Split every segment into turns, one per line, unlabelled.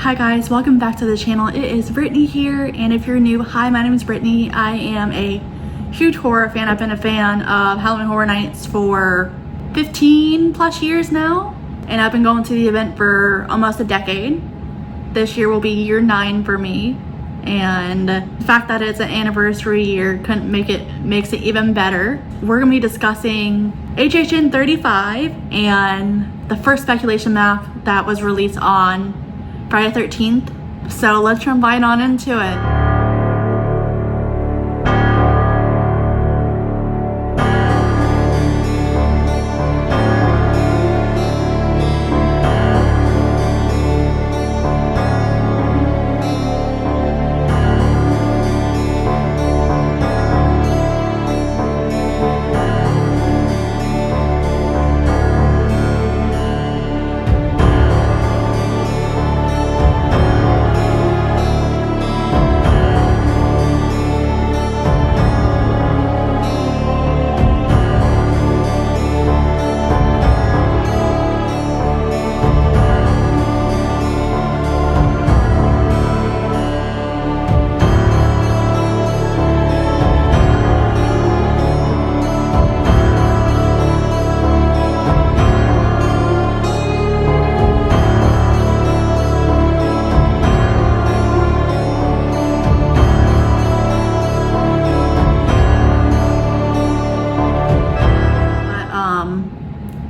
Hi guys, welcome back to the channel. It is Brittany here, and if you're new, hi, my name is Brittany. I am a huge horror fan. I've been a fan of Halloween Horror Nights for 15 plus years now, and I've been going to the event for almost a decade. This year will be year 9 for me, and the fact that it's an anniversary year makes it even better. We're gonna be discussing HHN35 and the first speculation map that was released on Friday 13th. So let's jump right on into it.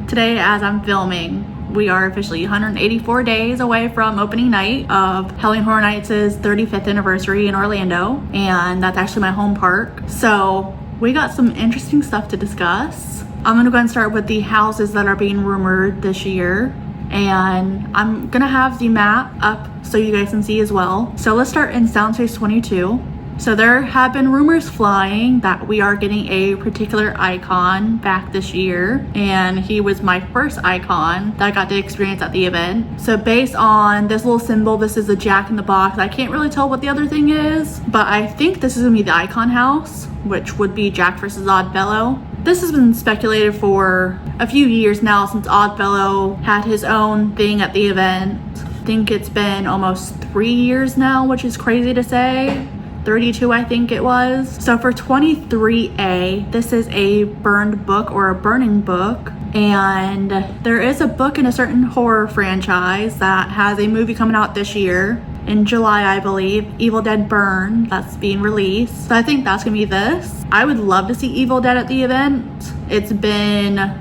Today, as I'm filming, we are officially 184 days away from opening night of Halloween Horror Nights' 35th anniversary in Orlando, and that's actually my home park. So we got some interesting stuff to discuss. I'm gonna go and start with the houses that are being rumored this year, and I'm gonna have the map up so you guys can see as well. So let's start in Soundspace 22. So there have been rumors flying that we are getting a particular icon back this year, and he was my first icon that I got to experience at the event. So based on this little symbol, this is a Jack in the Box. I can't really tell what the other thing is, but I think this is gonna be the icon house, which would be Jack versus Oddfellow. This has been speculated for a few years now, since Oddfellow had his own thing at the event. I think it's been almost 3 years now, which is crazy to say. 32, I think it was. So for 23A, this is a burned book or a burning book, and there is a book in a certain horror franchise that has a movie coming out this year in July, I believe, Evil Dead Burn, that's being released. So I think that's gonna be this. I would love to see Evil Dead at the event. It's been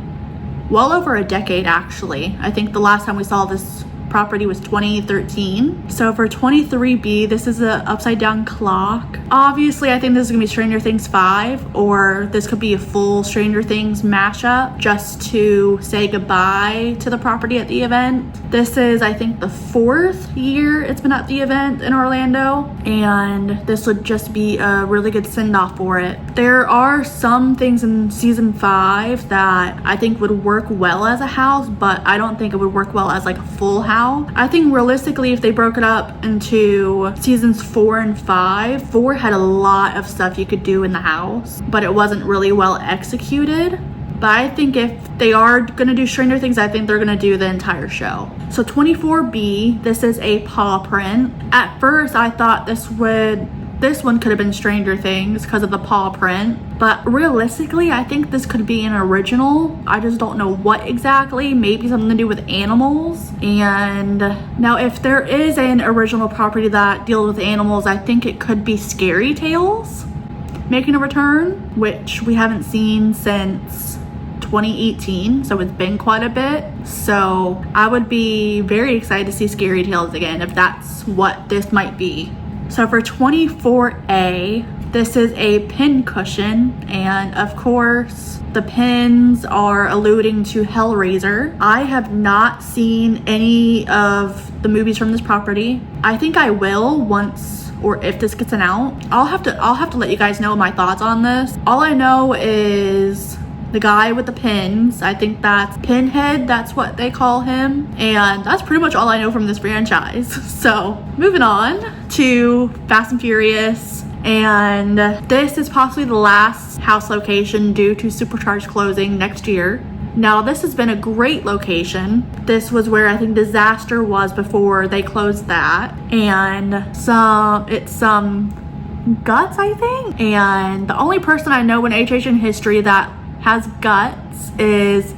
well over a decade, actually. I think the last time we saw this property was 2013. So for 23B, this is a upside down clock. Obviously, I think this is gonna be Stranger Things 5, or this could be a full Stranger Things mashup just to say goodbye to the property at the event. This is, I think, the 4th year it's been at the event in Orlando, and this would just be a really good send-off for it. There are some things in season 5 that I think would work well as a house, but I don't think it would work well as like a full house. I think realistically, if they broke it up into seasons 4 and 5, 4 had a lot of stuff you could do in the house, but it wasn't really well executed. But I think if they are gonna do Stranger Things, I think they're gonna do the entire show. So 24B, this is a paw print. At first, I thought this one could have been Stranger Things because of the paw print, but realistically, I think this could be an original. I just don't know what exactly. Maybe something to do with animals. And now, if there is an original property that deals with animals, I think it could be Scary Tales making a return, which we haven't seen since 2018, so it's been quite a bit. So I would be very excited to see Scary Tales again if that's what this might be. So for 24A, this is a pin cushion, and of course the pins are alluding to Hellraiser. I have not seen any of the movies from this property. I think I will once, or if this gets announced. I'll have to let you guys know my thoughts on this. All I know is the guy with the pins, I think that's Pinhead, that's what they call him, and that's pretty much all I know from this franchise. So moving on to Fast and Furious, and this is possibly the last house location due to Supercharged closing next year. Now this has been a great location. This was where I think Disaster was before they closed that. And it's some Gutz, I think. And the only person I know in HHN history that has guts is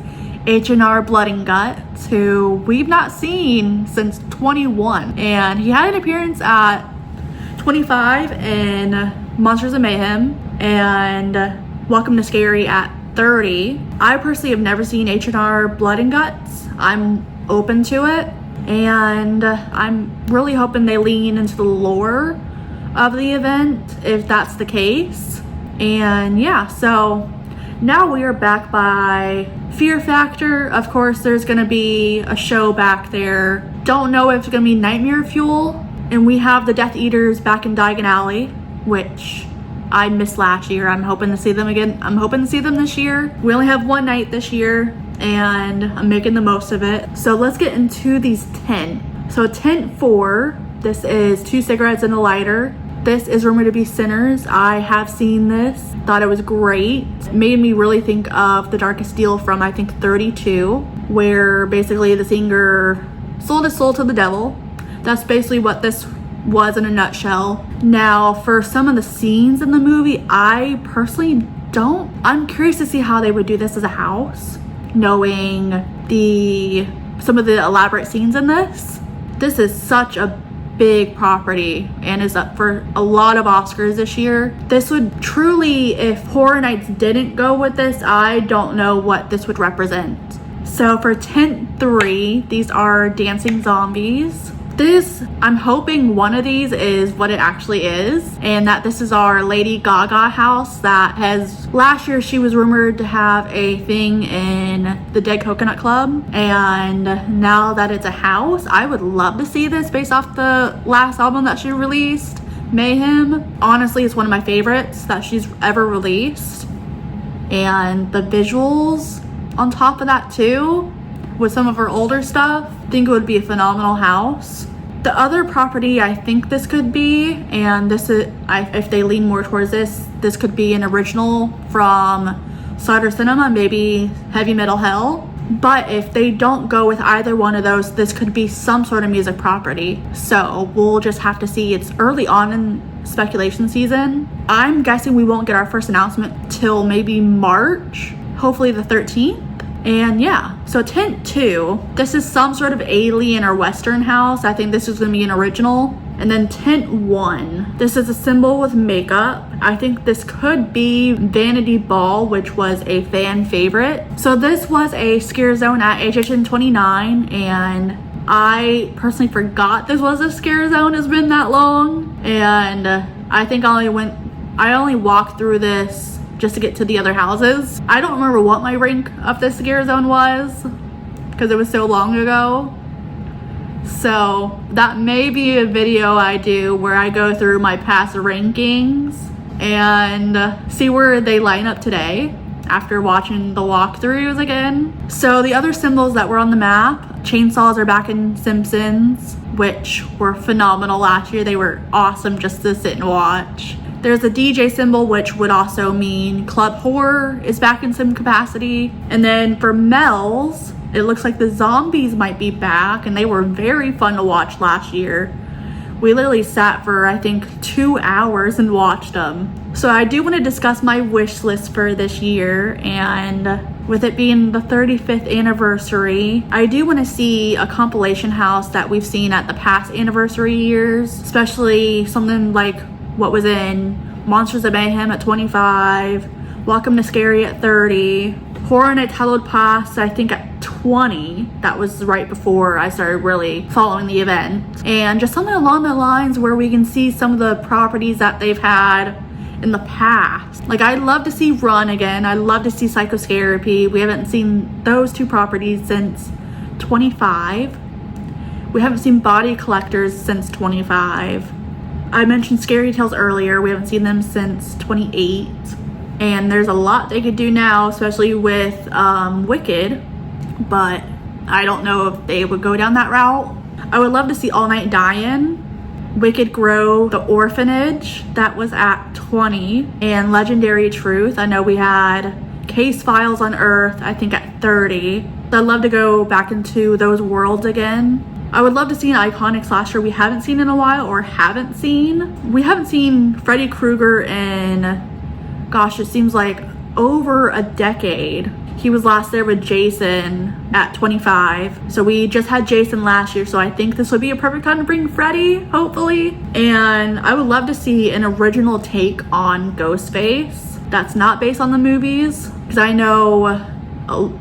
HR Blood N Gutz, who we've not seen since 21. And he had an appearance at 25 in Monsters of Mayhem and Welcome to Scary at 30. I personally have never seen HR Blood N Gutz. I'm open to it, and I'm really hoping they lean into the lore of the event if that's the case. And yeah, so now we are back by Fear Factor. Of course, there's gonna be a show back there. Don't know if it's gonna be Nightmare Fuel. And we have the Death Eaters back in Diagon Alley, which I missed last year. I'm hoping to see them again. I'm hoping to see them this year. We only have one night this year, and I'm making the most of it. So let's get into these 10. So tent 4, this is 2 cigarettes and a lighter. This is rumored to be Sinners. I have seen this, thought it was great. It made me really think of The Darkest Deal from, I think, 32, where basically the singer sold his soul to the devil. That's basically what this was in a nutshell. Now, for some of the scenes in the movie, I personally I'm curious to see how they would do this as a house, knowing some of the elaborate scenes in this. This is such a big property and is up for a lot of Oscars this year. This would truly, if Horror Nights didn't go with this, I don't know what this would represent. So for tent 3, these are dancing zombies. I'm hoping one of these is what it actually is, and that this is our Lady Gaga house that last year she was rumored to have a thing in the Dead Coconut Club, and now that it's a house, I would love to see this based off the last album that she released, Mayhem. Honestly, it's one of my favorites that she's ever released, and the visuals on top of that too, with some of her older stuff, I think it would be a phenomenal house. The other property I think this could be, and this is, if they lean more towards this could be an original from Cider Cinema, maybe Heavy Metal Hell. But if they don't go with either one of those, this could be some sort of music property. So we'll just have to see. It's early on in speculation season. I'm guessing we won't get our first announcement till maybe March, hopefully the 13th. And yeah, so tent 2, this is some sort of alien or Western house. I think this is gonna be an original. And then tent 1, this is a symbol with makeup. I think this could be Vanity Ball, which was a fan favorite. So this was a scare zone at HHN29, and I personally forgot this was a scare zone. It's been that long. And I think I only walked through this just to get to the other houses. I don't remember what my rank of this scare zone was because it was so long ago. So that may be a video I do where I go through my past rankings and see where they line up today after watching the walkthroughs again. So the other symbols that were on the map, chainsaws are back in Simpsons, which were phenomenal last year. They were awesome just to sit and watch. There's a DJ symbol, which would also mean Club Horror is back in some capacity. And then for Mel's, it looks like the zombies might be back, and they were very fun to watch last year. We literally sat for, I think, 2 hours and watched them. So I do want to discuss my wish list for this year, and with it being the 35th anniversary, I do want to see a compilation house that we've seen at the past anniversary years, especially something like what was in Monsters of Mayhem at 25, Welcome to Scary at 30, Horror Nights Hallowed Past, I think at 20. That was right before I started really following the event. And just something along the lines where we can see some of the properties that they've had in the past. Like, I'd love to see Run again. I'd love to see Psychotherapy. We haven't seen those 2 properties since 25. We haven't seen Body Collectors since 25. I mentioned Scary Tales earlier. We haven't seen them since 28. And there's a lot they could do now, especially with Wicked. But I don't know if they would go down that route. I would love to see All Night Die-In, Wicked Grow, The Orphanage, that was at 20, and Legendary Truth. I know we had Case Files Unearthed, I think at 30. I'd love to go back into those worlds again. I would love to see an iconic slasher we haven't seen in a while or haven't seen. We haven't seen Freddy Krueger in, gosh, it seems like over a decade. He was last there with Jason at 25. So we just had Jason last year, so I think this would be a perfect time to bring Freddy, hopefully. And I would love to see an original take on Ghostface that's not based on the movies, because I know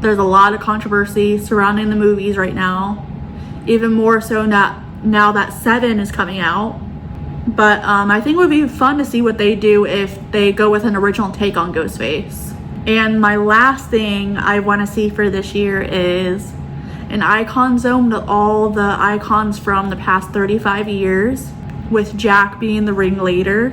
there's a lot of controversy surrounding the movies right now, even more so now that 7 is coming out. But I think it would be fun to see what they do if they go with an original take on Ghostface. And my last thing I want to see for this year is an icon zone with all the icons from the past 35 years, with Jack being the ringleader.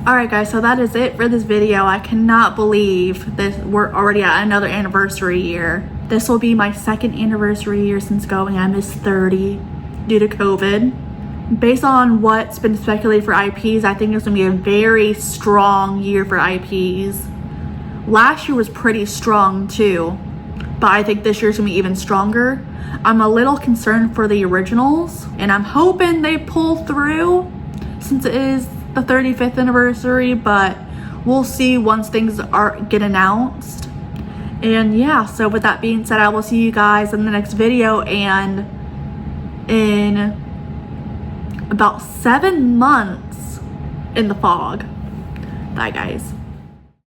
Alright guys, so that is it for this video. I cannot believe that we're already at another anniversary year. This will be my 2nd anniversary year since going. I missed 30 due to COVID. Based on what's been speculated for IPs, I think it's going to be a very strong year for IPs. Last year was pretty strong too, but I think this year's going to be even stronger. I'm a little concerned for the originals, and I'm hoping they pull through since it is the 35th anniversary, but we'll see once things get announced. And yeah, so with that being said, I will see you guys in the next video, and in about 7 months in the fog. Bye guys.